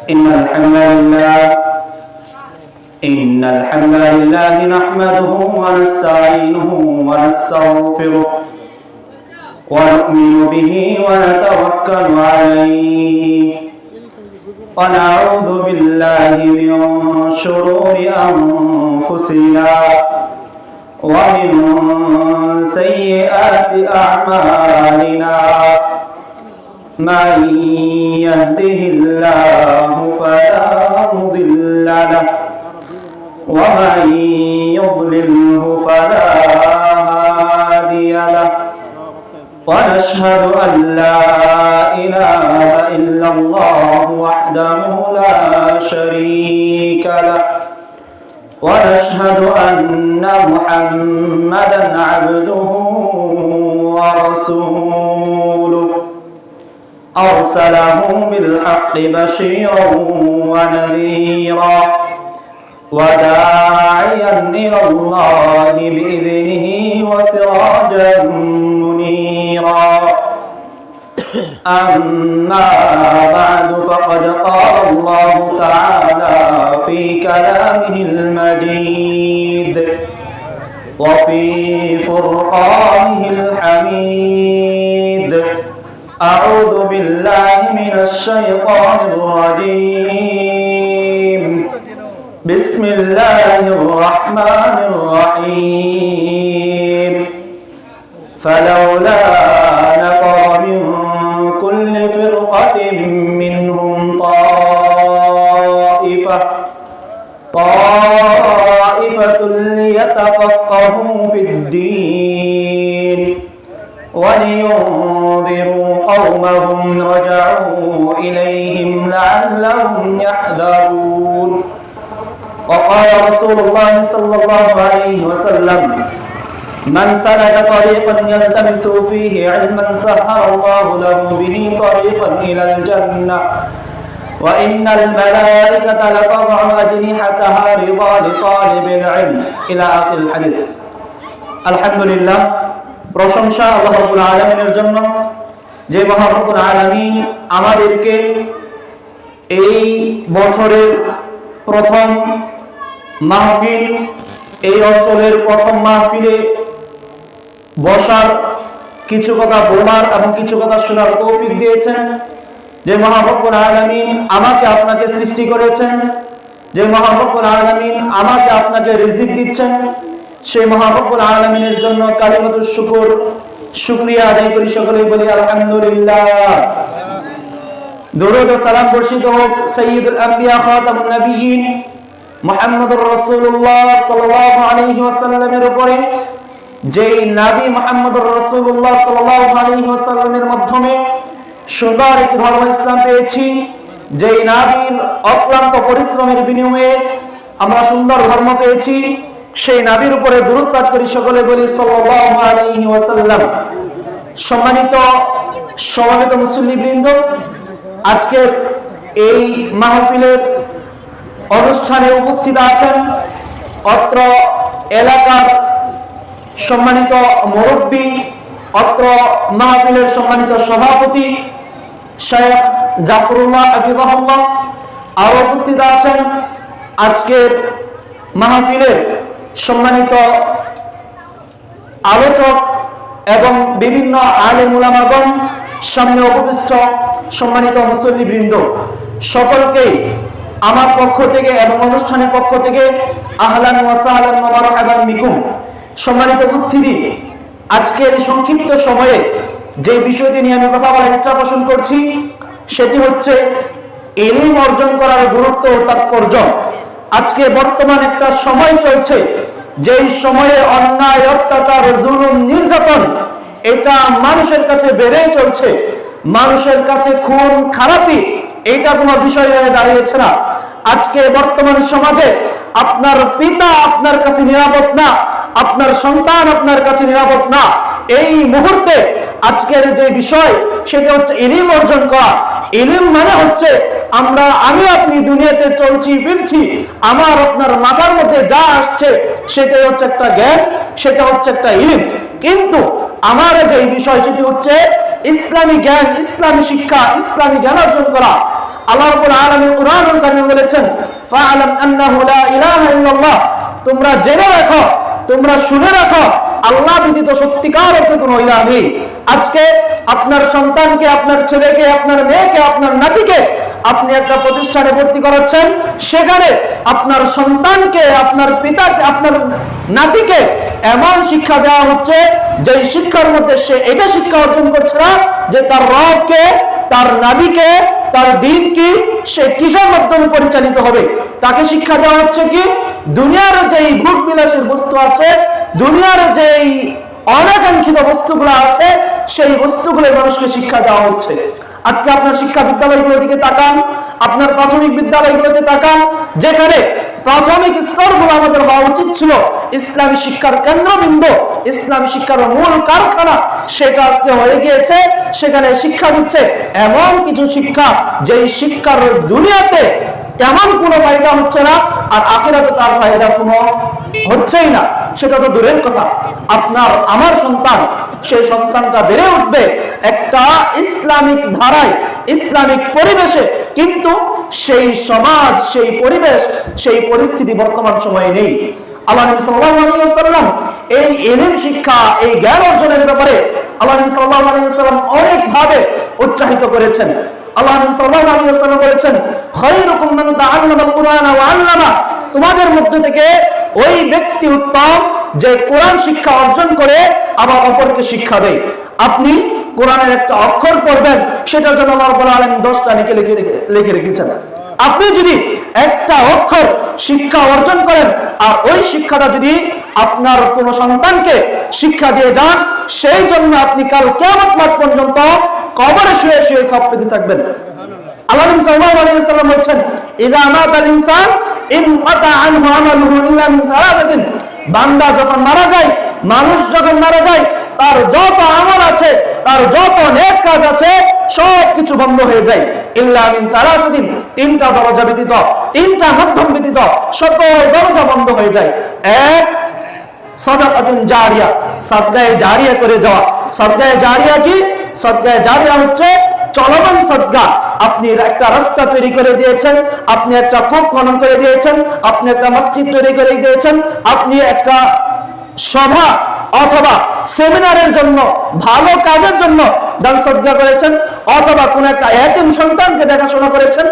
إن الحمد لله نحمده ونستعينه ونستغفره ونؤمن به ونتوكل عليه ونعوذ بالله من شرور أنفسنا ومن سيئات أعمالنا من يهده الله فلا مضل له ومن يضلله فلا هادي له ونشهد أن لا إله إلا الله وحده لا شريك له ونشهد أن محمدا عبده ورسوله أرسله بالحق بشيرا ونذيرا وداعيا إلى الله بإذنه وسراجا منيرا أما بعد فقد قال الله تعالى في كلامه المجيد وفي فرقانه الحميد أعوذ بالله من الشيطان الرجيم بسم الله الرحمن الرحيم فلولا نفر من كل فرقة منهم طائفة ليتفقهوا في الدين ولينذروا قومهم رجعوا إليهم لعلهم يحذرون وقال رسول الله صلى الله عليه وسلم من سلك طريقا يلتمس فيه علما سهل الله له به طريقا إلى الجنة وإن الملائكة لتضع أجنحتها رضا لطالب العلم إلى آخر الحديث الحمد لله প্রশংসা আল্লাহ রাব্বুল আলামিনের জন্য যে মহান রব্বুল আলামিন আমাদেরকে এই বছরের প্রথম মাহফিল এই অঞ্চলের প্রথম মাহফিলে বসার কিছু কথা বলার এবং কিছু কথা শোনার তৌফিক দিয়েছেন যে মহান রব্বুল আলামিন আমাকে আপনাকে সৃষ্টি করেছেন যে মহান রব্বুল আলামিন আমাকে আপনাকে রিজিক দিচ্ছেন সেই মহান রব্বুল আলামিনের জন্য কালিমাতুশ শুকর শুকরিয়া আদায় করি সকলেই বলি আলহামদুলিল্লাহ দরুদ ও সালাম বর্ষিত হোক সাইয়্যিদুল আম্বিয়া খাতামুন নবিয়্যিন মুহাম্মদুর রাসূলুল্লাহ সাল্লাল্লাহু আলাইহি ওয়াসাল্লামের উপরে যেই নবী মুহাম্মদুর রাসূলুল্লাহ সাল্লাল্লাহু আলাইহি ওয়াসাল্লামের মাধ্যমে সুন্দর একটি ধর্ম ইসলাম পেয়েছি যেই নবীর অক্লান্ত পরিশ্রমের বিনিময়ে আমরা সুন্দর ধর্ম পেয়েছি সেই নবীর উপরে দরুদ পাঠ করি সকলে বলি সাল্লাল্লাহু আলাইহি ওয়াসাল্লাম সম্মানিত মুসল্লিবৃন্দ আজকের এই মাহফিলের অনুষ্ঠানে উপস্থিত আছেন অত্র এলাকার সম্মানিত মুরব্বী অত্র মাহফিলের সম্মানিত সভাপতি শেখ জাফরুল্লাহ হাফিজাহুল্লাহ আর উপস্থিত আছেন আজকের মাহফিলের সম্মানিত আলোচক এবং বিভিন্ন আলেম উলামাগণ সামনে উপবিষ্ট সম্মানিত মুসল্লিবৃন্দ সকলকে আমার পক্ষ থেকে এবং অনুষ্ঠানের পক্ষ থেকে আহলান ওয়া সাহলান ওয়া মারহাবান বিকুম সম্মানিত উপস্থিতি আজকের সংক্ষিপ্ত সময়ে যে বিষয়টি নিয়ে আমি কথা বলার ইচ্ছা পোষণ করছি সেটি হচ্ছে ইলম অর্জন করার গুরুত্ব ও তাৎপর্য আজকে বর্তমান একটা সময় চলছে যেই সময়ে অন্যায় অত্যাচার জুলুম নির্যাতন এটা মানুষের কাছে বেড়েই চলছে মানুষের কাছে খুন খারাপি এটা কোনো বিষয় হয়ে দাঁড়িয়েছে না আজকে বর্তমান সমাজে আপনার পিতা আপনার কাছে নিরাপদ না আপনার সন্তান আপনার কাছে নিরাপদ না এই মুহূর্তে আজকের যে বিষয় সেটা হচ্ছে ইলম অর্জন করা ইলম মানে হচ্ছে আমি আপনি দুনিয়াতে চলছি ফিরছি আমার আপনার মাথার মধ্যে যা আসছে সেটাই হচ্ছে একটা জ্ঞান সেটা হচ্ছে একটা ইলম কিন্তু আমার যে বিষয় সেটি হচ্ছে ইসলামী জ্ঞান ইসলামী শিক্ষা ইসলামী জ্ঞান অর্জন করা আল্লাহ রাব্বুল আলামিন কুরআনুল কারীমে বলেছেন, ফাআলাম আন্নাহু লা ইলাহা ইল্লাল্লাহ, তোমরা জেনে রাখো, তোমরা শুনে রাখো, আল্লাহ ব্যতীত সত্যিকার অর্থে কোনো ইলাহ নেই। আজকে আপনার সন্তানকে, আপনার ছেলেকে, আপনার মেয়েকে, আপনার নাতিকে আপনি একটা প্রতিষ্ঠানে ভর্তি করাচ্ছেন, সেখানে আপনার সন্তানকে, আপনার পিতাকে, আপনার নাতিকে এমন শিক্ষা দেওয়া হচ্ছে যে শিক্ষার মধ্যে সে এটা শিক্ষা অর্জন করছে না যে তার রবকে, তার নবীকে, তার দ্বীন কি, সে কিসের মাধ্যমে পরিচালিত হবে। তাকে শিক্ষা দেওয়া হচ্ছে কি, দুনিয়ার যেই ভোগ বিলাসের বস্তু আছে, দুনিয়ার যেই অনাকাঙ্ক্ষিত বস্তুগুলো আছে, সেই বস্তুগুলো মানুষকে শিক্ষা দেওয়া হচ্ছে। আজকে আপনার শিক্ষা বিদ্যালয়গুলোর দিকে তাকান, আপনার প্রাথমিক বিদ্যালয়গুলোতে তাকান, যেখানে প্রাথমিক স্তরগুলো আমাদের হওয়া উচিত ছিল ইসলামী শিক্ষার কেন্দ্রবিন্দু, ইসলামী শিক্ষার মূল কারখানা, সেটা আজকে হয়ে গিয়েছে সেখানে শিক্ষা দিচ্ছে এমন কিছু শিক্ষা যেই শিক্ষার দুনিয়াতে তেমন কোনো ফায়দা হচ্ছে না, আর আখিরাতে তার ফায়দা কোনো হচ্ছেই না। সেটা তো দূরের কথা, আপনার আমার সন্তান, সেই সন্তানটা বেড়ে উঠবে একটা ইসলামিক ধারায়, ইসলামিক পরিবেশে, কিন্তু সেই সমাজ, সেই পরিবেশ, সেই পরিস্থিতি বর্তমান সময়ে নেই। আল্লাহ নবী সাল্লাল্লাহু আলাইহি ওয়াসাল্লাম এই ইলম শিক্ষা, এই জ্ঞান অর্জনের ব্যাপারে আল্লাহ নবী সাল্লাল্লাহু আলাইহি ওয়াসাল্লাম অনেক ভাবে উৎসাহিত করেছেন। আল্লাহ নবী সাল্লাল্লাহু আলাইহি ওয়াসাল্লাম বলেছেন, খায়রুকুম মান তাআল্লামাল কুরআন ওয়া আল্লামা, তোমাদের মধ্য থেকে ওই ব্যক্তি উত্তম যে কোরআন শিক্ষা অর্জন করে আবার অপরকে শিক্ষা দেয়। আপনি কোরআনের একটা অক্ষর পড়বেন, সেটার জন্য আল্লাহ রাব্বুল আলামিন 10টা লিখে রেখেছেন। আপনি যদি একটা অক্ষর শিক্ষা অর্জন করেন আর ওই শিক্ষাটা যদি আপনার কোন সন্তানকে শিক্ষা দিয়ে যান, সেই জন্য আপনি কাল কিয়ামত মাঠ পর্যন্ত কবরে শুয়ে শুয়ে সওয়াব পেতে থাকবেন। আল্লাহ নবী সাল্লাল্লাহু আলাইহি ওয়াসাল্লাম বলেছেন, ইযা মাতাল ইনসান ইনকাতা আনহু আমালুহু ইল্লা মিন সালাসাতিন, বান্দা যখন মারা যায়, মানুষ যখন মারা যায়, তার যত আমল আছে, তার যত নেক কাজ আছে, সব কিছু বন্ধ হয়ে যায়। ইল্লা মিন সালাসাতিন, তিনটা দরজা ব্যতীত, তিনটা মাধ্যম ব্যতীত সকল দরজা বন্ধ হয়ে যায়। এক, সাদাকাতুন জারিয়া, সাদকায়ে জারিয়া করে যাওয়া। সাদকায়ে জারিয়া কি? সাদকায়ে জারিয়া হচ্ছে চলমান সদকা। আপনি একটা রাস্তা তৈরি করে দিয়েছেন, আপনি একটা কূপ খনন করে দিয়েছেন, আপনি একটা মসজিদ তৈরি করে দিয়েছেন, আপনি একটা সভা অথবা সেমিনারের জন্য, ভালো কাজের জন্য দান সদকা করেছেন, অথবা কোন একটা এতিম সন্তানকে দেখাশোনা করেছেন।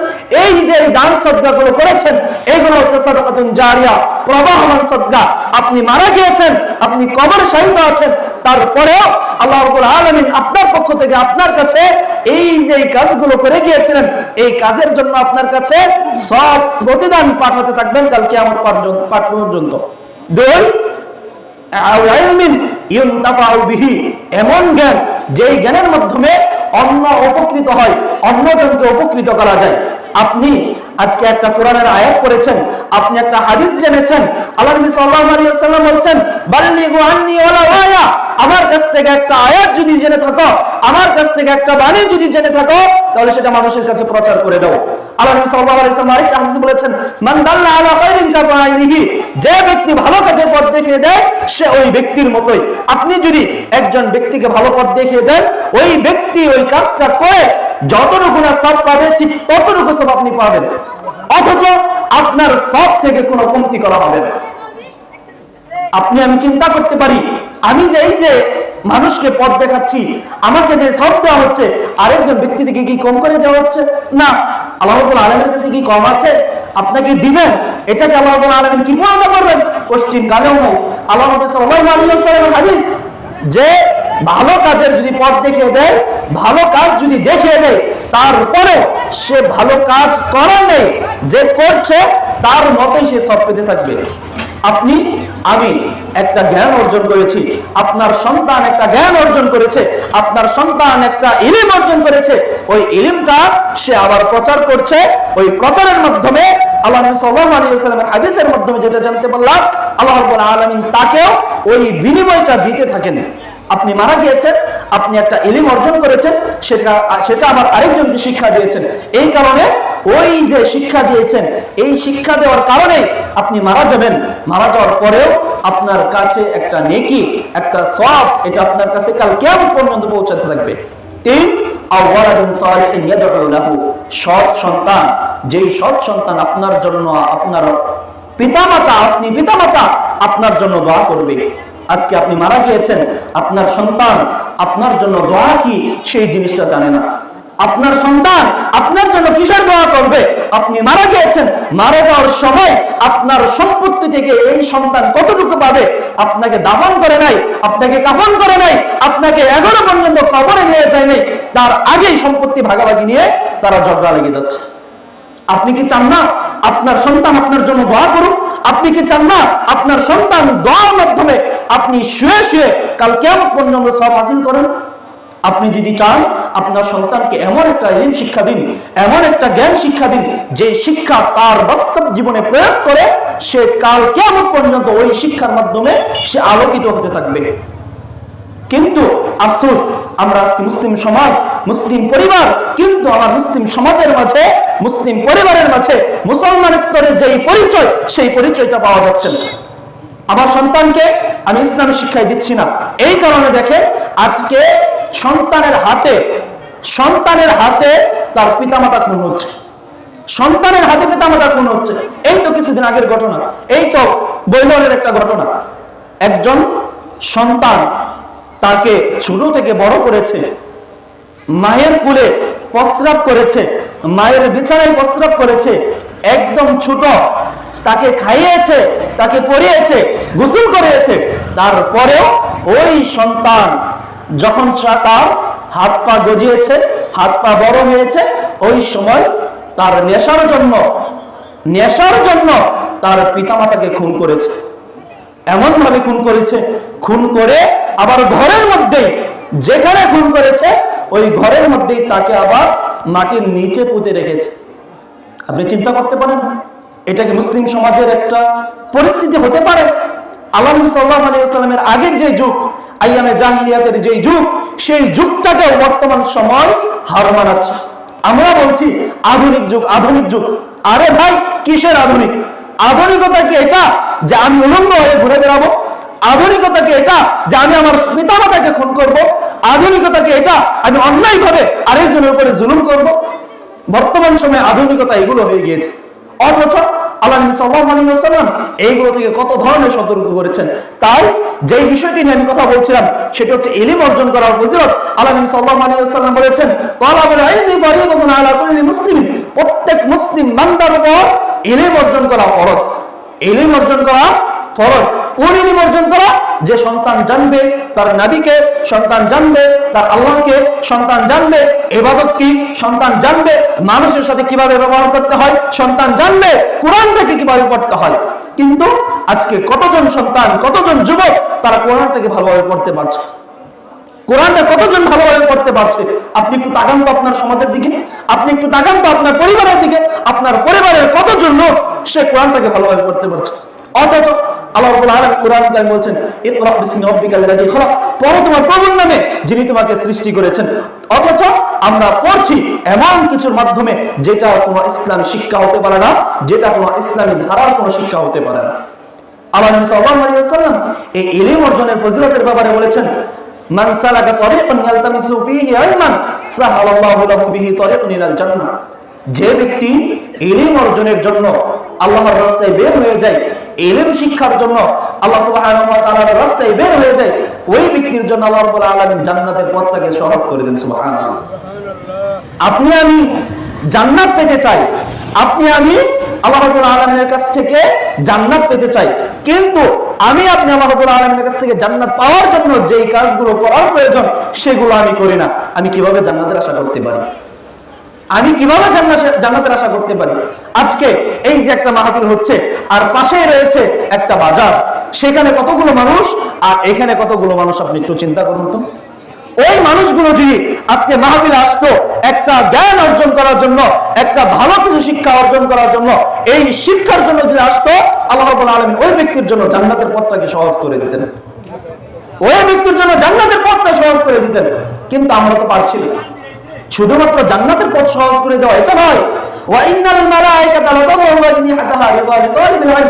এই যে দান সদকাগুলো করেছেন, এগুলো হচ্ছে সাদাকাতুন জারিয়া, প্রবাহমান সদকা। আপনি মারা গিয়েছেন, আপনি কবরে শায়িত আছেন, তারপরেও আল্লাহ রাব্বুল আলামিন আপনার পক্ষ থেকে আপনার কাছে এই যে কাজগুলো করে গিয়েছিলেন, এই কাজের জন্য আপনার কাছে সব প্রতিদান পাঠাতে থাকবেন কাল কিয়ামত পর্যন্ত। দুই, এমন জ্ঞান যেই জ্ঞানের মাধ্যমে অন্য উপকৃত হয়, অন্যজনকে উপকৃত করা যায়। আপনি আজকে একটা কোরআনের আয়াত পড়েছেন, আপনি একটা হাদিস জেনেছেন, আল্লাহ নবী সাল্লাল্লাহু আলাইহি ওয়াসাল্লাম বলেছেন, বাল্লিগু আন্নী ওয়ালাউ আয়া, আমার কাছ থেকে একটা আয়াত যদি জেনে থাকো, আমার কাছ থেকে একটা বাণী যদি জেনে থাকো, তাহলে সেটা মানুষের কাছে প্রচার করে দাও। আল্লাহ নবী সাল্লাল্লাহু আলাইহি ওয়াসাল্লাম আরেকটা হাদিসে বলেছেন, মান দাল্লা আলা খায়রিন কাফাইনিহি, যে ব্যক্তি ভালো কাজের পথ দেখিয়ে দেয় সে ওই ব্যক্তির মতোই। আপনি যদি একজন ব্যক্তিকে ভালো পথ দেখিয়ে দেন, ওই ব্যক্তি ওই কাজটা করে যতটুকু না সওয়াব পাবে, ঠিক ততটুকু সওয়াব আপনি পাবেন, অথচ আপনার সওয়াব থেকে কোনো কমতি করা হবে না। আপনি আমি চিন্তা করতে পারি, আমি যে এই যে মানুষকে পথ দেখাচ্ছি, আমাকে যে সওয়াব দেওয়া হচ্ছে, আরেকজন ব্যক্তি থেকে কি কম করে দেওয়া হচ্ছে? না। আল্লাহ রাব্বুল আলামিনের কাছে কি কম আছে? আপনাকে দিবেন, এটাকে আল্লাহ রাব্বুল আলামিন কি মনে করবেন? পশ্চিম কালেও নাই। আল্লাহ নবী সাল্লাল্লাহু আলাইহি ওয়াসাল্লামের হাদিস, যে ভালো কাজের যদি পথ দেখিয়ে দেয়, ভালো কাজ যদি দেখিয়ে দেয়, তারপরে সে ভালো কাজ করার নেই, যে করছে তার মতোই সে সওয়াব পেতে থাকবে। আপনি আমি একটা জ্ঞান অর্জন করেছি, আপনার সন্তান একটা জ্ঞান অর্জন করেছে, আপনার সন্তান একটা ইলম অর্জন করেছে, ওই ইলমটা সে আবার প্রচার করছে। ওই প্রচারের মাধ্যমে আল্লাহ নবী সাল্লাল্লাহু আলাইহি ওয়াসাল্লামের হাদিসের মাধ্যমে যেটা জানতে পারলাম, আল্লাহ রাব্বুল আলামিন তাকেও ওই বিনিময়টা দিতে থাকেন। আপনি মারা গিয়েছেন, আপনি একটা ইলম অর্জন করেছেন, সেটা আবার আরেকজনকে শিক্ষা দিয়েছেন। এই কারণে ওই যে শিক্ষা দিয়েছেন, এই শিক্ষা দেওয়ার কারণে আপনি মারা যাবেন, মারা যাওয়ার পরেও আপনার কাছে একটা নেকি, একটা সওয়াব, এটা আপনার কাছে কাল কিয়ামত পর্যন্ত পৌঁছাতে থাকবে। তিন, আও ওয়ালাদিন সালিহিন ইয়াদউ লাহু, সৎ সন্তান, যেই সৎ সন্তান আপনার জন্য, আপনার পিতামাতা, আপনি পিতামাতা আপনার জন্য দোয়া করবে। আজকে আপনি মারা গিয়েছেন, আপনার সন্তান আপনার জন্য দোয়া কি সেই জিনিসটা জানে না। আপনার সন্তান আপনার জন্য কিসের দোয়া করবে? আপনি মারা গিয়েছেন, মারা যাওয়ার সময় আপনার সম্পত্তি থেকে এই সন্তান কতটুকু পাবে? আপনাকে দাফন করে নাই, আপনাকে কাফন করে নাই, আপনাকে এখনো পর্যন্ত কবরে নিয়ে যায় নাই, তার আগেই সম্পত্তি ভাগাভাগি নিয়ে তারা ঝগড়া লেগে যাচ্ছে। আপনি কি চান না আপনার সন্তান আপনার জন্য দোয়া করুক? আপনি কি চান না আপনার সন্তান দোয়ার মাধ্যমে আপনি শুয়ে শুয়ে কাল কিয়ামত পর্যন্ত সওয়াব হাসিল করেন? আপনি যদি চান আপনার সন্তানকে এমন একটা ইলম শিক্ষা দিন, এমন একটা জ্ঞান শিক্ষা দিন, যে শিক্ষা তার বাস্তব জীবনে প্রয়োগ করে সে কাল কিয়ামত পর্যন্ত ওই শিক্ষার মাধ্যমে সে আলোকিত হতে থাকবে। কিন্তু আফসোস, আমরা আজকে মুসলিম সমাজ, মুসলিম পরিবার, কিন্তু আমার মুসলিম সমাজের মাঝে, মুসলিম পরিবারের মাঝে মুসলমানের যেই পরিচয়, সেই পরিচয়টা পাওয়া যাচ্ছে না। আমার সন্তানকে আমি ইসলামী শিক্ষাই দিচ্ছি না, এই কারণে দেখেন আজকে সন্তানের হাতে তার পিতামাতা খুন হচ্ছে, সন্তানের হাতে পিতামাতা খুন হচ্ছে। এই তো কিছুদিন আগের ঘটনা, এই তো বৈলনের একটা ঘটনা। একজন সন্তান তাকে ছোট থেকে বড় করেছে, মায়ের কোলে প্রস্রাব করেছে, মায়ের বিছানায় প্রস্রাব করেছে, একদম ছোট, তাকে খাইয়েছে, তাকে পরিয়েছে, গোসল করিয়েছে। তারপরেও ওই সন্তান যখন তার হাত পা গজিয়েছে, হাত পা বড় হয়েছে, ওই সময় তার নেশার জন্য তার পিতামাতাকে খুন করেছে। এমন ভাবে খুন করেছে, খুন করে আবার ঘরের মধ্যে, যেখানে খুন করেছে ওই ঘরের মধ্যেই তাকে আবার মাটির নিচে পুঁতে রেখেছে। আপনি চিন্তা করতে পারেন এটা কি মুসলিম সমাজের একটা পরিস্থিতি হতে পারে? আল্লাহ নবী সাল্লাল্লাহু আলাইহি ওয়াসাল্লামের আগের যে যুগ, আইয়ামে জাহিলিয়াতের যে যুগ, সেই যুগটাকে বর্তমান সময় হার মানাচ্ছে। আমরা বলছি আধুনিক যুগ, আধুনিক যুগ। আরে ভাই, কিসের আধুনিক? আধুনিকতা কি এটা যে আমি উলঙ্গ হয়ে ঘুরে বেড়াবো? আধুনিকতা কি এটা যে আমি আমার পিতামাতাকে খুন করব? আধুনিকতা কি এটা আমি অন্যায়ভাবে আরেকজনের উপরে জুলুম করব? বর্তমান সময়ে আধুনিকতা এগুলো হয়ে গিয়েছে। অথচ আল্লাহ নবী সাল্লাল্লাহু আলাইহি ওয়াসাল্লাম এইগুলো থেকে কত ধরনের সতর্ক করেছেন। তাই যেই বিষয়টি নিয়ে আমি কথা বলছিলাম সেটা হচ্ছে ইলম অর্জন করার ফজিলত। আল্লাহ নবী সাল্লাল্লাহু আলাইহি ওয়াসাল্লাম বলেছেন, তালাবুল ইলমি ফরিদাতুন আলা কুল্লি মুসলিম, প্রত্যেক মুসলিম বান্দার উপর ইলম অর্জন করা ফরজ। ইলম অর্জন করা ফরজ। কোন ইলম অর্জন করা? যে সন্তান জানবে তার নবীকে, সন্তান জানবে তার আল্লাহকে, সন্তান জানবে ইবাদত কি, সন্তান জানবে মানুষের সাথে কিভাবে ব্যবহার করতে হয়, সন্তান জানবে কোরআনটাকে কিভাবে পড়তে হয়। কিন্তু আজকে কতজন সন্তান, কতজন যুবক তারা কোরআনটাকে ভালোভাবে পড়তে পারছে? কোরআনটা কতজন ভালোভাবে পড়তে পারছে? আপনি একটু তাকান তো আপনার সমাজের দিকে, আপনি একটু তাকান তো আপনার পরিবারের দিকে। আপনার পরিবারের কতজন লোক সে কোরআনটাকে ভালোভাবে পড়তে পারছে? অথচ আল্লাহ রাব্বুল আলামিন কোরআনে বলছেন, ইকরা বিসমি রাব্বিকাল্লাযী খলাক, পড়ো তোমার প্রভুর নামে যিনি তোমাকে সৃষ্টি করেছেন। অথচ আমরা পড়ছি এমন কিছুর মাধ্যমে যেটা কোনো ইসলামী শিক্ষা হতে পারে না, যেটা কোনো ইসলামী ধারার কোনো শিক্ষা হতে পারে না। আল্লাহ নবী সাল্লাল্লাহু আলাইহি ওয়াসাল্লাম এই ইলম অর্জনের ফজিলতের ব্যাপারে বলেছেন, মান সালাকা তারিকান ইয়ালতামিসু ফীহি ইলমান সাহালাল্লাহু লাহু বিহি তারিকান ইলাল জান্নাহ। যে ব্যক্তি ইলম অর্জনের জন্য আল্লাহর রাস্তায় বের হয়ে যায়, ইলম শিক্ষার জন্য আল্লাহ সুবহানাহু ওয়া তাআলার রাস্তায় বের হয়ে যায়, ওই ব্যক্তির জন্য আল্লাহ রাব্বুল আলামিন জান্নাতের পথটাকে সহজ করে দেন। সুবহানাল্লাহ। আপনি আমি জান্নাত পেতে চাই, আপনি আমি আল্লাহ রাব্বুল আলামিনের কাছ থেকে জান্নাত পেতে চাই, কিন্তু আমি আপনি আল্লাহ রাব্বুল আলামিনের কাছ থেকে জান্নাত পাওয়ার জন্য যেই কাজগুলো করার প্রয়োজন সেগুলো আমি করি না। আমি কিভাবে জান্নাতের আশা করতে পারি? আমি কিভাবে জান্নাতের আশা করতে পারি? আজকে এই যে একটা মাহফিল হচ্ছে আর পাশেই রয়েছে একটা বাজার, সেখানে কতগুলো মানুষ আর এখানে কতগুলো মানুষ, আপনি একটু চিন্তা করুন তো। ওই মানুষগুলো যদি আজকে মাহফিলে আসতো একটা জ্ঞান অর্জন করার জন্য, একটা ভালো কিছু শিক্ষা অর্জন করার জন্য, এই শিক্ষার জন্য যদি আসতো, আল্লাহ রাব্বুল আলামিন ওই ব্যক্তির জন্য জান্নাতের পথটাকে সহজ করে দিতেন, ওই ব্যক্তির জন্য জান্নাতের পথটা সহজ করে দিতেন। কিন্তু আমরা তো পারছি না। শুধুমাত্র জান্নাতের পথ সহজ করে দেওয়া এটা নয়, ওয়া ইন্নাল মালায়েকাতা লাতাদউ আজনিহাতাহা লিতালিবিল ইলম,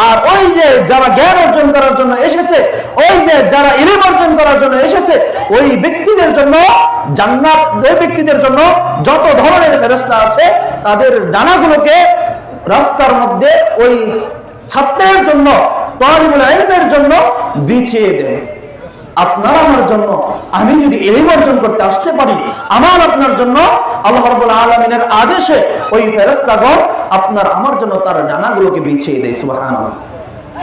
আর ওই যে যারা জ্ঞান অর্জন করার জন্য এসেছে, ওই যে যারা ইলম অর্জন করার জন্য এসেছে, ওই ব্যক্তিদের জন্য জান্নাত, ওই ব্যক্তিদের জন্য যত ধরনের ফেরেশতা আছে তাদের ডানাগুলোকে রাস্তার মধ্যে ওই ছাত্রের জন্য, তালিবুল ইলমের জন্য বিছিয়ে দেন। আপনার আমার জন্য, আমি যদি ইলম অর্জন করতে আসতে পারি, আমার আপনার জন্য আল্লাহ রাব্বুল আলামিনের আদেশে ওই ফেরেশতাগণ আপনার আমার জন্য তার ডানাগুলোকে বিছিয়ে দেয়। সুবহানাল্লাহ।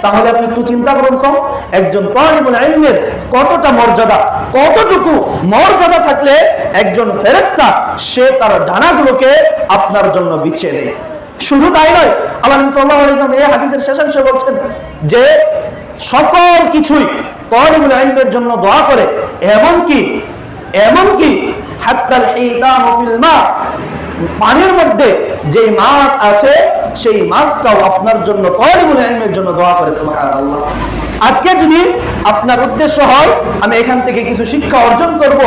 তাহলে আপনি একটু চিন্তা করুন তো, একজন তালিবুল ইলমের কতটা মর্যাদা, কতটুকু মর্যাদা থাকলে একজন ফেরেশতা সে তার ডানাগুলোকে আপনার জন্য বিছিয়ে দেয়। শুধু তাই নয়, আল্লাহ নবী সাল্লাল্লাহু আলাইহি ওয়াসাল্লাম এই হাদিসের শেষাংশে বলছেন যে সকল কিছুই তালিবুল ইলমের জন্য দোয়া করে, এমনকি হাত্তাল হিতামু ফিল মা, পানির মধ্যে যে মাছ আছে সেই মাছটাও আপনার জন্য, তালিবুল ইলমের জন্য দোয়া করে। সুবহানাল্লাহ। আজকে যদি আপনার উদ্দেশ্য হয় আমি এখান থেকে কিছু শিক্ষা অর্জন করব,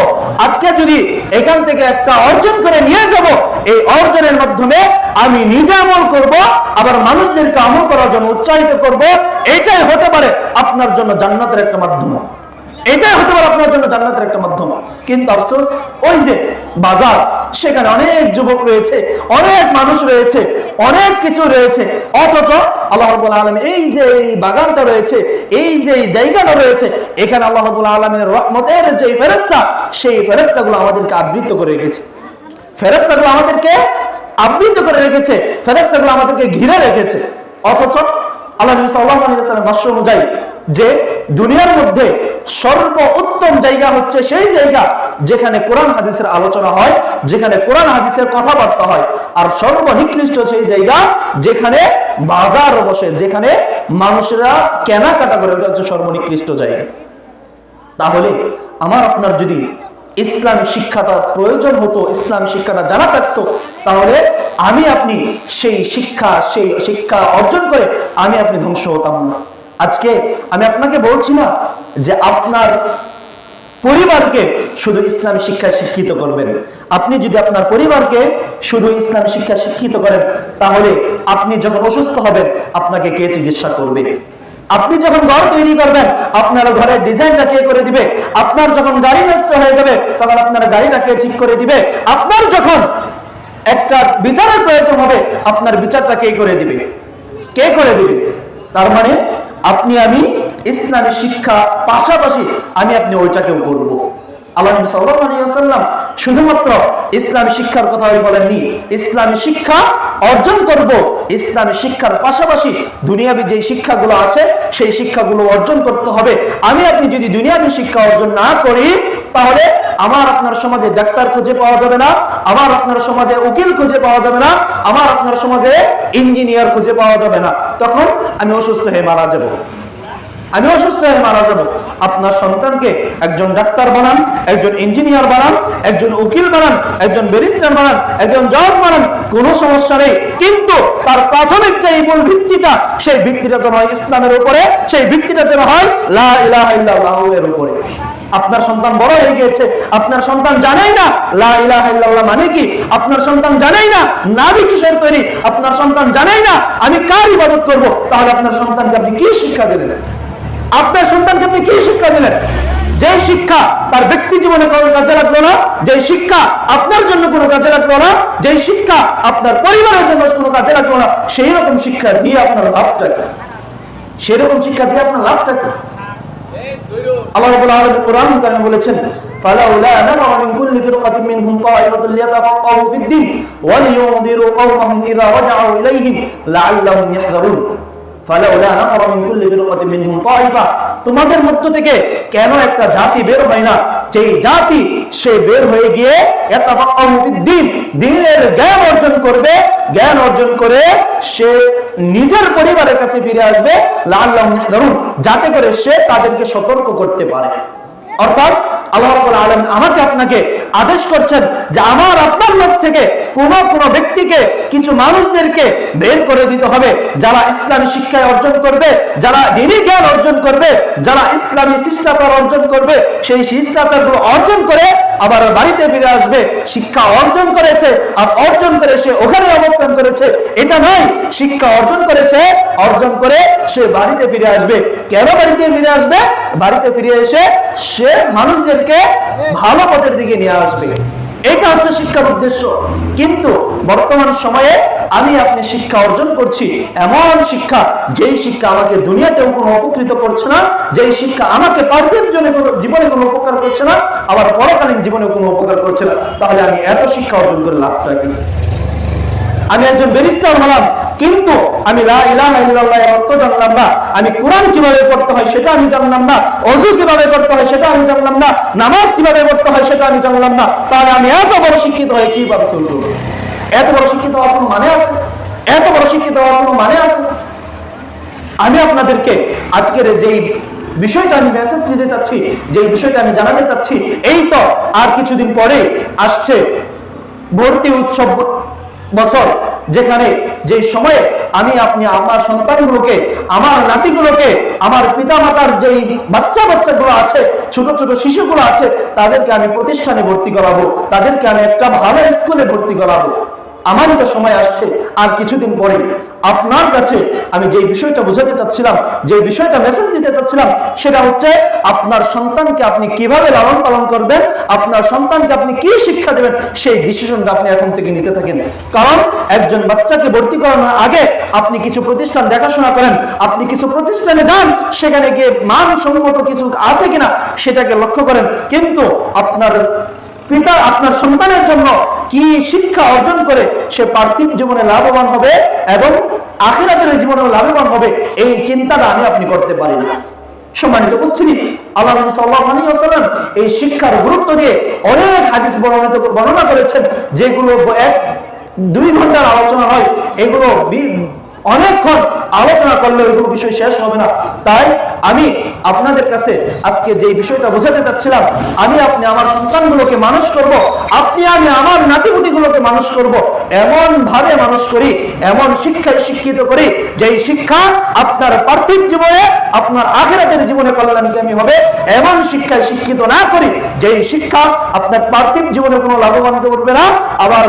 আজকে যদি এখান থেকে একটা অর্জন করে নিয়ে যাব, এই অর্জনের মাধ্যমে আমি নিজে আমল করব, আবার মানুষদেরকে আমল করার জন্য উৎসাহিত করব, এটাই হতে পারে আপনার জন্য জান্নাতের একটা মাধ্যম। এটাই হতে পারে আপনার জন্য জান্নাতের একটা মাধ্যম। কিন্তু আফসোস, ওই যে বাজার, সেখানে অনেক যুবক রয়েছে, অনেক মানুষ রয়েছে, অনেক কিছু রয়েছে, অথচ আল্লাহ রাব্বুল আলামিন এই যে এই বাগানটা রয়েছে, এই যে এই জায়গাটা রয়েছে, এখানে আল্লাহ রাব্বুল আলামিনের রহমতের যে ফেরেশতা, সেই ফেরেশতাগুলো আমাদেরকে আবৃত করে রেখেছে, ফেরেশতাগুলো আমাদেরকে আবৃত করে রেখেছে, ফেরেশতাগুলো আমাদেরকে ঘিরে রেখেছে। অথচ আল্লাহ নবী সাল্লাল্লাহু আলাইহি ওয়াসাল্লাম ভাষ্য অনুযায়ী যে দুনিয়ার মধ্যে সর্বোত্তম জায়গা হচ্ছে সেই জায়গা যেখানে কোরআন হাদিসের আলোচনা হয়, যেখানে কোরআন হাদিসের কথাবার্তা হয়, আর সর্বনিকৃষ্ট সেই জায়গা যেখানে বাজার বসে, যেখানে মানুষেরা কেনাকাটা করে, ওটা হচ্ছে সর্বনিকৃষ্ট জায়গা। তাহলে আমার আপনার যদি ইসলামী শিক্ষাটা প্রয়োজন হতো, ইসলামী শিক্ষাটা জানা থাকতো, তাহলে আমি আপনি সেই শিক্ষা অর্জন করে আমি আপনি ধ্বংস হতাম না। আজকে আমি আপনাকে বলছি না যে আপনার পরিবারকে শুধু ইসলামী শিক্ষায় শিক্ষিত করবেন। আপনি যদি আপনার পরিবারকে শুধু ইসলামী শিক্ষা শিক্ষিত করেন, তাহলে আপনি যখন অসুস্থ হবেন আপনাকে কে চিকিৎসা করবে? আপনি যখন ঘর তৈরি করবেন আপনার ঘরের ডিজাইনটা কে করে দিবে? আপনার যখন গাড়ি নষ্ট হয়ে যাবে তখন আপনার গাড়িটা কে ঠিক করে দিবে? আপনার যখন একটা বিচারের প্রয়োজন হবে আপনার বিচারটা কে করে দিবে? কে করে দিবে? তার মানে আপনি আমি ইসলামী শিক্ষা পাশাপাশি আমি আপনি ওইটাকেও করব। আল্লাহ নবী সাল্লাল্লাহু আলাইহি ওয়াসাল্লাম শুধুমাত্র ইসলামী শিক্ষার কথাই বলেননি, ইসলামী শিক্ষা অর্জন করব, ইসলামী শিক্ষার পাশাপাশি দুনিয়াবী যে শিক্ষাগুলো আছে সেই শিক্ষাগুলো অর্জন করতে হবে। আমি আপনি যদি দুনিয়াবী শিক্ষা অর্জন না করি, তাহলে আমার আপনার সমাজে ডাক্তার খুঁজে পাওয়া যাবে না, আমার আপনার সমাজে উকিল খুঁজে পাওয়া যাবে না, আমার আপনার সমাজে ইঞ্জিনিয়ার খুঁজে পাওয়া যাবে না। তখন আমি অসুস্থ হয়ে মারা যাব, আমি অসুস্থ হয়ে মারা যাব। আপনার সন্তানকে একজন ডাক্তার বানান, একজন ইঞ্জিনিয়ার বানান, একজন উকিল বানান, একজন ব্যারিস্টার বানান, একজন জজ বানান, কোনো সমস্যা নেই। কিন্তু তার প্রাথমিক যে মূল ভিত্তিটা, সেই ভিত্তিটা যেন হয় ইসলামের উপরে, সেই ভিত্তিটা যেন হয় লা ইলাহা ইল্লাল্লাহ এর উপরে। আপনার সন্তান বড় হয়ে গিয়েছে, আপনার সন্তান জানেই না লা ইলাহা ইল্লাল্লাহ মানে কি, আপনার সন্তান জানেই না নাবী কিসের তৈরি, আপনার সন্তান জানেই না আমি কার ইবাদত করব, তাহলে আপনার সন্তানকে আপনি কি শিক্ষা দিলেন? আপনার সন্তানকে আপনি কি শিক্ষা দিলেন? যে শিক্ষা তার ব্যক্তি জীবনে কোনো কাজে লাগলো না, যে শিক্ষা আপনার জন্য কোনো কাজে লাগলো না, যে শিক্ষা আপনার পরিবারের জন্য কোনো কাজে লাগলো না, সেই রকম শিক্ষা দিয়ে আপনার লাভটা কি? সেরকম শিক্ষা দিয়ে আপনার লাভটা কি? আল্লাহ রাব্বুল আলামিন কোরআন কারীমে বলেছেন, ফালাউলা নাফারা মিন কুল্লি ফিরকাতিন মিনহুম তাইফাতুন লিয়াতাফাক্কাহু ফিদ-দীন ওয়া লিয়ুনযিরু কওমাহুম ইযা রাজাউ ইলাইহিম লাআল্লাহুম ইয়াহযারুন। ফালাউলা নাফারা মিন কুল্লি ফিরকাতিন মিনহুম তাইফা, তোমাদের মধ্য থেকে কেন একটা জাতি বের হয় না, যেই জাতি সে বের হয়ে গিয়ে ইয়াতাফাক্কাহু ফিদ-দীন, দ্বীনের জ্ঞান অর্জন করবে, জ্ঞান অর্জন করে সে নিজের পরিবারের কাছে ফিরে আসবে, লাআল্লাহুম ইয়াহযারুন, যাতে করে সে তাদেরকে সতর্ক করতে পারে। অর্থাৎ আল্লাহ রাব্বুল আলামিন আমাকে আপনাকে আদেশ করছেন যে আমার আপনার মাঝ থেকে কোন ব্যক্তিকে, কিছু মানুষদেরকে বের করে দিতে হবে, যারা ইসলামী শিক্ষা অর্জন করবে, যারা দ্বীনি জ্ঞান অর্জন করবে, যারা ইসলামী শিষ্টাচার অর্জন করবে, সেই শিষ্টাচারগুলো অর্জন করে আবার বাড়িতে ফিরে আসবে। শিক্ষা অর্জন করেছে আর অর্জন করে সে ওখানে অবস্থান করেছে এটা নয়, শিক্ষা অর্জন করেছে, অর্জন করে সে বাড়িতে ফিরে আসবে। কেন বাড়িতে ফিরে আসবে? বাড়িতে ফিরে এসে সে মানুষদেরকে ভালো পথের দিকে নিয়ে আসবে। এটা হচ্ছে শিক্ষার উদ্দেশ্য। কিন্তু বর্তমান সময়ে আমি আপনি শিক্ষা অর্জন করছি এমন শিক্ষা, যেই শিক্ষা আমাকে দুনিয়াতেও কোনো উপকৃত করছে না, যেই শিক্ষা আমাকে পার্থিব জীবনে কোনো উপকার করছে না, আবার পরকালীন জীবনে কোনো উপকার করছে না। তাহলে আমি এত শিক্ষা অর্জন করে লাভটা কি? আমি একজন ব্যারিস্টার হলাম, কিন্তু আমি লা ইলাহা ইল্লাল্লাহ এর অর্থ জানলাম না, আমি কোরআন কিভাবে পড়তে হয় সেটা আমি জানলাম না, ওযু কিভাবে করতে হয় সেটা আমি জানলাম না, নামাজ কিভাবে পড়তে হয় সেটা আমি জানলাম না, তাহলে আমি এত বড় শিক্ষিত হয়ে কিভাবে করব? এত বড় শিক্ষিত হওয়ার কোনো মানে আছে? এত বড় শিক্ষিত হওয়ার কোনো মানে আছে? আমি আপনাদেরকে আজকের যেই বিষয়টা আমি মেসেজ দিতে চাচ্ছি, যেই বিষয়টা আমি জানাতে চাচ্ছি, এই তো আর কিছুদিন পরে আসছে ভর্তি উৎসব বছর, যেখানে যে সময়ে আমি আপনি আমার সন্তানগুলোকে, আমার নাতিগুলোকে, আমার পিতামাতার যেই বাচ্চাগুলো আছে, ছোট ছোট শিশুগুলো আছে, তাদেরকে আমি প্রতিষ্ঠানে ভর্তি করাবো, তাদেরকে আমি একটা ভালো স্কুলে ভর্তি করাবো। আমারই তো সময় আসছে আর কিছুদিন পরে। আপনার কাছে আমি যে বিষয়টা বোঝাতে চাচ্ছিলাম, যে বিষয়টা মেসেজ দিতে চাচ্ছিলাম, সেটা হচ্ছে আপনার সন্তানকে আপনি কিভাবে লালন পালন করবেন, আপনার সন্তানকে আপনি কি শিক্ষা দেবেন, সেই ডিসিশনটা আপনি এখন থেকে নিতে থাকেন। কারণ একজন বাচ্চাকে ভর্তি করানোর আগে আপনি কিছু প্রতিষ্ঠান দেখাশোনা করেন, আপনি কিছু প্রতিষ্ঠানে যান, সেখানে গিয়ে মানসম্মত কিছু আছে কিনা সেটাকে লক্ষ্য করেন। কিন্তু আপনার পিতা আপনার সন্তানের জন্য কি শিক্ষা অর্জন করে সে পার্থিব জীবনে লাভবান হবে এবং আখিরাতের জীবনেও লাভবান হবে, এই চিন্তাটা আমি আপনি করতে পারি না। সম্মানিত উপস্থিতি, আল্লাহ নবী সাল্লাল্লাহু আলাইহি ওয়াসাল্লাম এই শিক্ষার গুরুত্ব দিয়ে অনেক হাদিস বর্ণনা করেছেন, যেগুলো 1-2 ঘন্টার আলোচনা নয়, এগুলো অনেকক্ষণ আলোচনা করলে ওইগুলো বিষয় শেষ হবে না। তাই আমি আপনাদের কাছে আজকে যে বিষয়টা বোঝাতে চাচ্ছিলাম, আমি আপনি আমার সন্তানগুলোকে মানুষ করব, আপনি আমি আমার নাতিপুতিগুলোকে মানুষ করব, এমন ভাবে মানুষ করি, এমন শিক্ষায় শিক্ষিত করি, যেই শিক্ষা আপনার পার্থিব জীবনে, আপনার আখিরাতের জীবনে কল্যাণকামী হবে। এমন শিক্ষায় শিক্ষিত না করি যেই শিক্ষা আপনার পার্থিব জীবনে কোনো লাভবান করবে না, আবার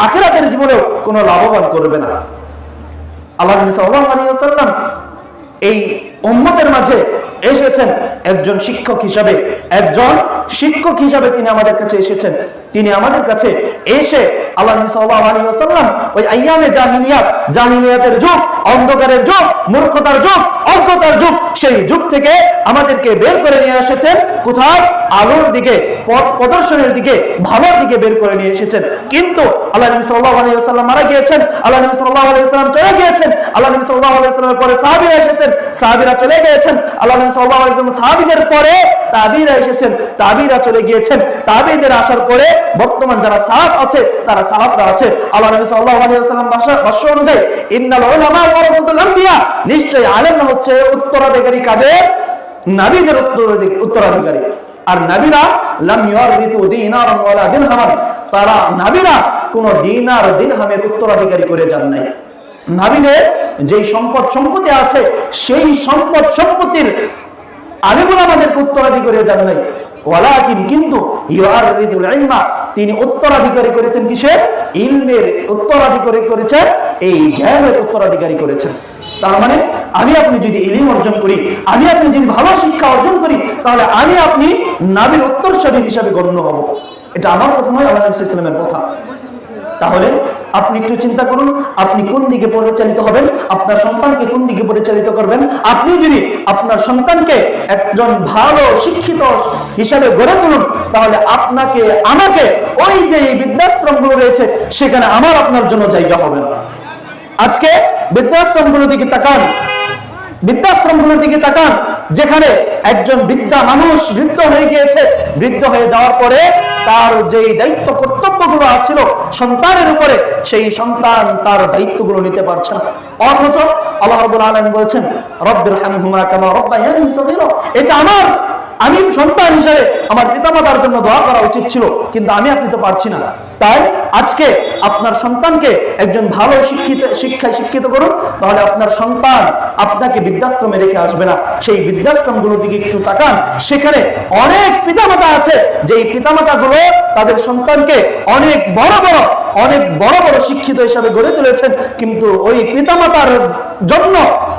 আখিরাতের জীবনেও কোনো লাভবান করবে না। আল্লাহ নবী সাল্লাল্লাহু আলাইহি ওয়াসাল্লাম এই উম্মতের মাঝে এসেছেন একজন শিক্ষক হিসাবে, একজন শিক্ষক হিসাবে তিনি আমাদের কাছে এসেছেন। তিনি আমাদের কাছে এসে আল্লাহ নবী সাল্লাল্লাহু আলাইহি ওয়াসাল্লাম ওই আইয়ামে জাহিলিয়াতের যুগ, অন্ধকারের যুগ, মূর্খতার যুগ, অজ্ঞতার যুগ, সেই যুগ থেকে আমাদেরকে বের করে নিয়ে এসেছেন কোথায়? আলোর দিকে, পথ প্রদর্শনের দিকে, ভালোর দিকে বের করে নিয়ে এসেছেন। কিন্তু আল্লাহ নবী সাল্লাল্লাহু আলাইহি ওয়াসাল্লাম মারা গিয়েছেন, আল্লাহ নবী সাল্লাল্লাহু আলাইহি ওয়াসাল্লাম চলে গিয়েছেন, আল্লাহ নবী সাল্লাল্লাহু আলাইহি ওয়াসাল্লামের পরে সাহাবীরা এসেছেন, সাহাবীরা চলে গিয়েছেন, আল্লাহ নবী সাল্লাল্লাহু আলাইহি ওয়াসাল্লাম সাহাবীদের পরে তাবিঈরা এসেছেন, তাবিঈরা চলে গিয়েছেন, তাবিঈদের আসার পরে বর্তমান যারা সাহাব আছে তারা সাহাবরা আছে। আল্লাহ নবী সাল্লাল্লাহু আলাইহি ওয়াসাল্লাম ভাষ্য অনুযায়ী ইন্নাল উলামা ওয়ারাসাতুল আম্বিয়া, নিশ্চয়ই আলেমরা হচ্ছে উত্তরাধিকারী কাদের? নবীদের উত্তরাধিকারী। আর নবীরা লাম ইউরিথু দিনারান ওয়ালা দিরহামান, তারা নবীরা কোন দিনার দিরহামের উত্তরাধিকারী করে যান নাই। নবীদের যেই সম্পত্তি আছে সেই সম্পত্তির আলেমরা আমাদের উত্তরাধিকারী যান নাই। ওয়ালাকিন, কিন্তু ইউরিথুল ইলমা, তিনি উত্তরাধিকারী করেছেন কিসের? ইলমের উত্তরাধিকারী করেছেন, এই জ্ঞানের উত্তরাধিকারী করেছেন। তার মানে আমি আপনি যদি ইলম অর্জন করি, আমি আপনি যদি ভালো শিক্ষা অর্জন করি, তাহলে আমি আপনি নবীর উত্তরসূরি হিসাবে গণ্য হব। এটা আমার কথা নয়, আল্লাহ নবী সাল্লাল্লাহু আলাইহি ওয়াসাল্লামের কথা। তাহলে আপনি একটু চিন্তা করুন, আপনি কোন দিকে পরিচালিত হবেন, আপনার সন্তানকে কোন দিকে পরিচালিত করবেন। আপনি যদি আপনার সন্তানকে একজন ভালো শিক্ষিত হিসাবে গড়ে তুলুন, তাহলে আপনাকে আমাকে ওই যে বৃদ্ধাশ্রমগুলো রয়েছে সেখানে আমার আপনার জন্য জায়গা হবে না। আজকে বৃদ্ধাশ্রমগুলোর দিকে তাকান, যেখানে একজন বৃদ্ধা মানুষ বৃদ্ধ হয়ে গিয়েছে, বৃদ্ধ হয়ে যাওয়ার পরে তার যেই দায়িত্ব কর্তব্যগুলো আছিল সন্তানের উপরে, সেই সন্তান তার দায়িত্বগুলো নিতে পারছে না। অথচ আল্লাহ রাব্বুল আলামিন বলেছেন রব্বিরহামহুমা কামা রাব্বায়ানি সগীরা, এটা আমার আমি সন্তান হিসেবে আমার পিতামাতার জন্য দোয়া করা উচিত ছিল, কিন্তু আপনি তো পারছি না। তাই আজকে আপনার সন্তানকে একজন ভালো শিক্ষায় শিক্ষিত করুন, তাহলে আপনার সন্তান আপনাকে বৃদ্ধাশ্রমে রেখে আসবে না। সেই বৃদ্ধাশ্রমগুলোর দিকে একটু তাকান, সেখানে অনেক পিতামাতা আছে যে পিতামাতাগুলো তাদের সন্তানকে অনেক বড় বড় শিক্ষিত হিসাবে গড়ে তুলেছেন, কিন্তু ওই পিতামাতার জন্য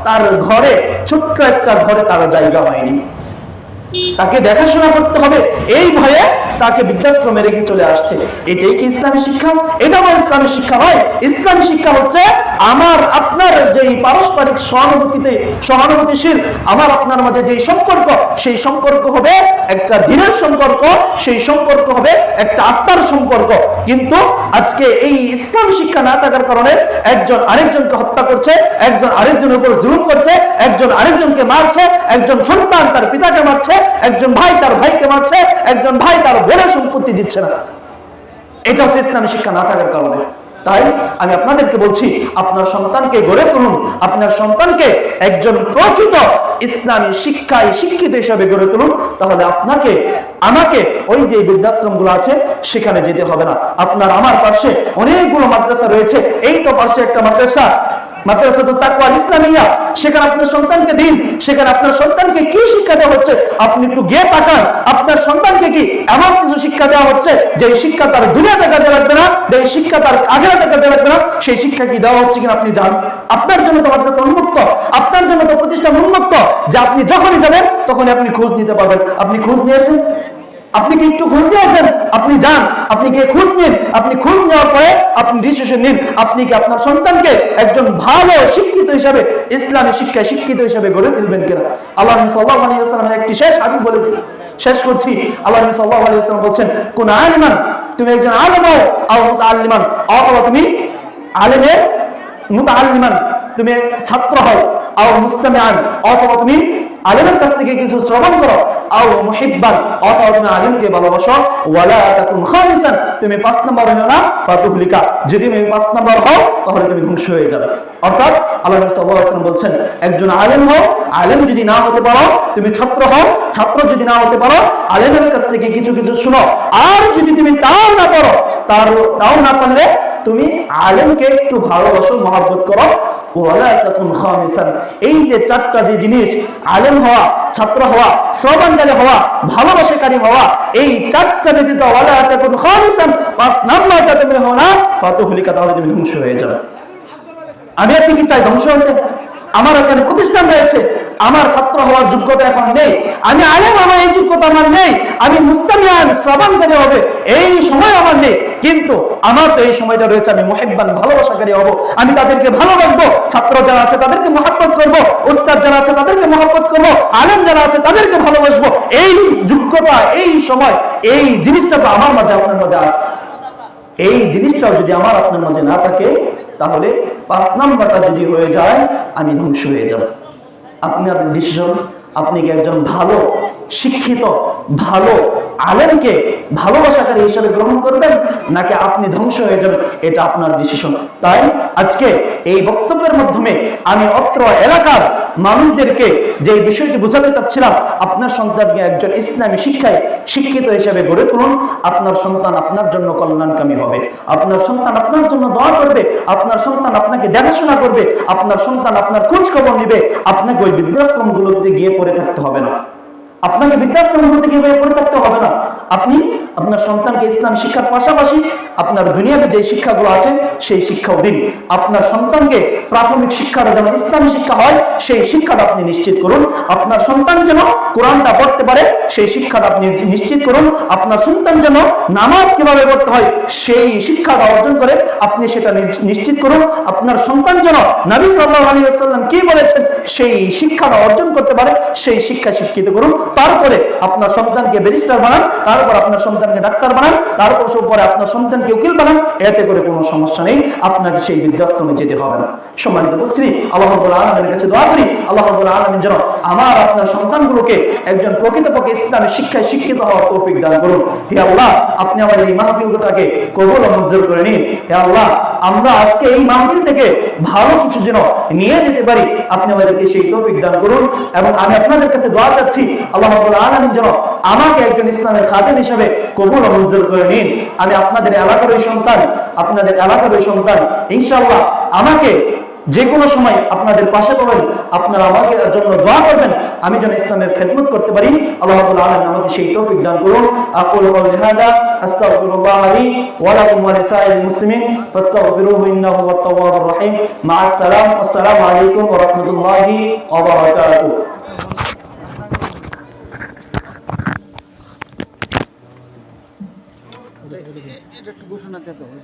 তার ঘরে, ছোট্ট একটা ঘরে তার জায়গা হয়নি। তাকে দেখাশোনা করতে হবে, এই ভয়ে তাকে বৃদ্ধাশ্রমে রেখে চলে আসছে। এটাই কি ইসলামী শিক্ষা? এটাও ইসলামী শিক্ষা নয়। ইসলামী শিক্ষা হচ্ছে আমার আপনার যেই পারস্পরিক সহানুভূতিশীল আমার আপনার মাঝে যেই সম্পর্ক, সেই সম্পর্ক হবে একটা দিনের সম্পর্ক, সেই সম্পর্ক হবে একটা আত্মার সম্পর্ক। কিন্তু আজকে এই ইসলামী শিক্ষা না থাকার কারণে একজন আরেকজনকে হত্যা করছে, একজন আরেকজনের উপর জুলুম করছে, একজন আরেকজনকে মারছে, একজন সন্তান তার পিতাকে মারছে, একজন ভাই তার ভাইকে মারছে, একজন ভাই তার বোনের সম্পত্তি দিচ্ছে না। এটা হচ্ছে ইসলামী শিক্ষা না থাকার কারণে। তাই আমি আপনাদেরকে বলছি, আপনার সন্তানকে গড়ে তুলুন, আপনার সন্তানকে একজন প্রকৃত ইসলামী শিক্ষায় শিক্ষিত হিসাবে গড়ে তুলুন, তাহলে আপনাকে আমাকে ওই যে বৃদ্ধাশ্রমগুলো আছে সেখানে যেতে হবে না। আপনার আমার পাশে অনেকগুলো মাদ্রাসা রয়েছে, এই তো পাশে একটা মাদ্রাসাতুত তাকওয়া ইসলামিয়া, সেখানে আপনার সন্তানকে দিন। সেখানে আপনার সন্তানকে কি শিক্ষা দেওয়া হচ্ছে আপনি একটু গিয়ে তাকান। আপনার সন্তানকে কি এমন কিছু শিক্ষা দেওয়া হচ্ছে যে শিক্ষা তার দুনিয়াতে কাজে লাগবে না, যে শিক্ষা তার আখিরাতে কাজে লাগবে না, সেই শিক্ষা কি দেওয়া হচ্ছে কিনা আপনি জান? আপনার জন্য তো মাদ্রাসা উন্মুক্ত, আপনার জন্য তো প্রতিষ্ঠান উন্মুক্ত, যে আপনি যখনই যাবেন তখনই আপনি খোঁজ নিতে পারবেন। আপনি খোঁজ নিয়েছেন? আপনি কি একটু খোঁজ নিয়েছেন? আপনি যান, আপনি গিয়ে খোঁজ নিন। আপনি খোঁজ নেওয়ার পরে আপনি ডিসিশন নিন, আপনি কি আপনার সন্তানকে একজন ভালো শিক্ষিত হিসাবে, ইসলামী শিক্ষায় শিক্ষিত হিসাবে গড়ে তুলবেন কিনা। আল্লাহ নবী সাল্লাল্লাহু আলাইহি ওয়াসাল্লামের একটি শেষ হাদিস বলে শেষ করছি। আল্লাহ নবী সাল্লাল্লাহু আলাইহি ওয়াসাল্লাম বলেন, কোন আলিমান, তুমি একজন আলেম হও, আও মুতাআল্লিমান, অথবা তুমি আলেমের মুতাআল্লিমান, তুমি ছাত্র হও, আও মুস্তামিআন, অথবা তুমি আলেমের কাছ থেকে কিছু শ্রবণ করো, আও মুহিব্বান, অথবা তুমি আলেমকে ভালোবাসো, ওয়ালা তাকুন খামিসান, তুমি 5 নম্বর হও না, ফাতুহলিকা, যদি তুমি 5 নম্বর হও তাহলে তুমি ধ্বংস হয়ে যাবে। অর্থাৎ আল্লাহ নবী সাল্লাল্লাহু আলাইহি ওয়াসাল্লাম বলছেন, একজন আলেম হও, আলেম যদি না হতে পারো, তুমি ছাত্র হও, ছাত্র যদি না হতে পারো, আলেমের কাছ থেকে কিছু কিছু শুনো, আর যদি তুমি তাও না পারো, তাও না পারলে তুমি আলেমকে একটু ভালোবাসো, মহব্বত করো, ওয়ালা তাকুন খামিসান। এই যে 4টা যে জিনিস, আলেম হওয়া, ছাত্র হওয়া, শ্রবণকারী হওয়া, ভালোবাসাকারী হওয়া, এই 4টা ব্যতীত ওয়ালা তাকুন খামিসান, 5 নাম্বারটা তুমি হও না, ফাতুহলিকা, তাহলে তুমি ধ্বংস হয়ে যাবে। আমি আপনি কি চাই ধ্বংস হতে? আমার এখানে প্রতিষ্ঠান রয়েছে, আমার ছাত্র হওয়ার যোগ্যতা এখন নেই, আমি আলেম, আমার এই যোগ্যতা আমার নেই, আমি মুস্তামিয়ান শ্রবণকারী হবে এই সময় আমার নেই, কিন্তু আমার তো এই সময়টা রয়েছে, আমি মুহিব্বান ভালোবাসাকারী হব, আমি তাদেরকে ভালোবাসবো, ছাত্র যারা আছে তাদেরকে মহব্বত করব, উস্তাদ যারা আছে তাদেরকে মহব্বত করব, আলেম যারা আছে তাদেরকে ভালোবাসবো। এই যোগ্যতা, এই সময়, এই জিনিসটা তো আমার মাঝে আপনার মাঝে আছে। এই জিনিসটাও যদি আমার আপনার মাঝে না থাকে, তাহলে 5 নাম্বারটা যদি হয়ে যায়, আমি ধ্বংস হয়ে যাব। আপনার ডিসিশন, আপনি কি একজন ভালো শিক্ষিত, ভালো আলেমকে ভালোবাসাকারী হিসেবে গ্রহণ করবেন, নাকি আপনি ধ্বংস হয়ে যাবেন, এটা আপনার ডিসিশন। তাই আজকে এই বক্তব্যের মাধ্যমে আমি অত্র এলাকার মানুষদেরকে যে বিষয়টি বোঝাতে চাচ্ছিলাম, আপনার সন্তানকে একজন ইসলামী শিক্ষায় শিক্ষিত হিসেবে গড়ে তুলুন। আপনার সন্তান আপনার জন্য কল্যাণকামী হবে, আপনার সন্তান আপনার জন্য দোয়া করবে, আপনার সন্তান আপনাকে দেখাশোনা করবে, আপনার সন্তান আপনার খোঁজ খবর নিবে। আপনাকে ওই বৃদ্ধাশ্রমগুলোতে গিয়ে পড়ে থাকতে হবে না, আপনাকে বৃদ্ধাশ্রমগুলোতে গিয়ে পড়ে থাকতে হবে না। আপনি আপনার সন্তানকে ইসলাম শিক্ষার পাশাপাশি আপনার দুনিয়াতে যে শিক্ষাগুলো আছে সেই শিক্ষাও দিন। আপনার সন্তানকে প্রাথমিক শিক্ষাটা যেন ইসলামী শিক্ষা হয়, সেই শিক্ষাটা আপনি নিশ্চিত করুন। আপনার সন্তান যেন কোরআনটা পড়তে পারে, সেই শিক্ষাটা আপনি নিশ্চিত করুন। আপনার সন্তান যেন নামাজ কিভাবে পড়তে হয় সেই শিক্ষাটা অর্জন করে আপনি সেটা নিশ্চিত করুন। আপনার সন্তান যেন নবী সাল্লাল্লাহু আলাইহি ওয়াসাল্লাম কি বলেছেন সেই শিক্ষাটা অর্জন করতে পারে, সেই শিক্ষা শিক্ষিত করুন। তারপরে আপনার সন্তানকে ব্যারিস্টার বানান, তারপর আপনার সন্তানকে ডাক্তার বানান, তারপর পরে আপনার সন্তানকে উকিল বানান, এতে করে কোনো সমস্যা নেই, আপনাকে সেই বৃদ্ধাশ্রমে যেতে হবে না। সম্মানিত উপস্থিতি, আল্লাহ রাব্বুল আলামিনের কাছে দোয়া করি, আল্লাহ রাব্বুল আলামিন যেন আমার আপনার সন্তানগুলোকে একজন প্রকৃতপক্ষে ইসলামী শিক্ষায় শিক্ষিত হওয়ার তৌফিক দান করুন। হে আল্লাহ, আপনি আমাদের এই মাহফিলটাকে কবুল ও মঞ্জুর করে নিন। হে আল্লাহ, আমরা আজকে এই মাহফিল থেকে ভালো কিছু যেন নিয়ে যেতে পারি, আপনি আমাদেরকে সেই তৌফিক দান করুন। এবং আমি আপনাদের কাছে দোয়া চাচ্ছি, আল্লাহ রাব্বুল আলামিন যেন আমাকে একজন ইসলামের খাদেম হিসেবে কবুল ও মঞ্জুর করে নিন। আমি আপনাদের এলাকারই সন্তান, ইনশাআল্লাহ আমাকে যে কোনো সময় আপনাদের পাশে পাবেন, আপনারা আমাকে জন্য দোয়া করবেন, আমি যেন ইসলামের খেদমত করতে পারি। আল্লাহ রাব্বুল আলামিন আমাকে সেই তৌফিক দান করুন। আকুলু কওলি হাযা আস্তাগফিরুল্লাহ লি ওয়া লাকুম ওয়া লিসাইরিল মুসলিমিন ফাস্তাগফিরুহু ইন্নাহু হুয়াত তাওয়াবুর রহিম। মা'আস সালাম। আসসালামু আলাইকুম ওয়া রাহমাতুল্লাহি ওয়া বারাকাতুহু। এটা একটু ঘোষণা দিতে হবে।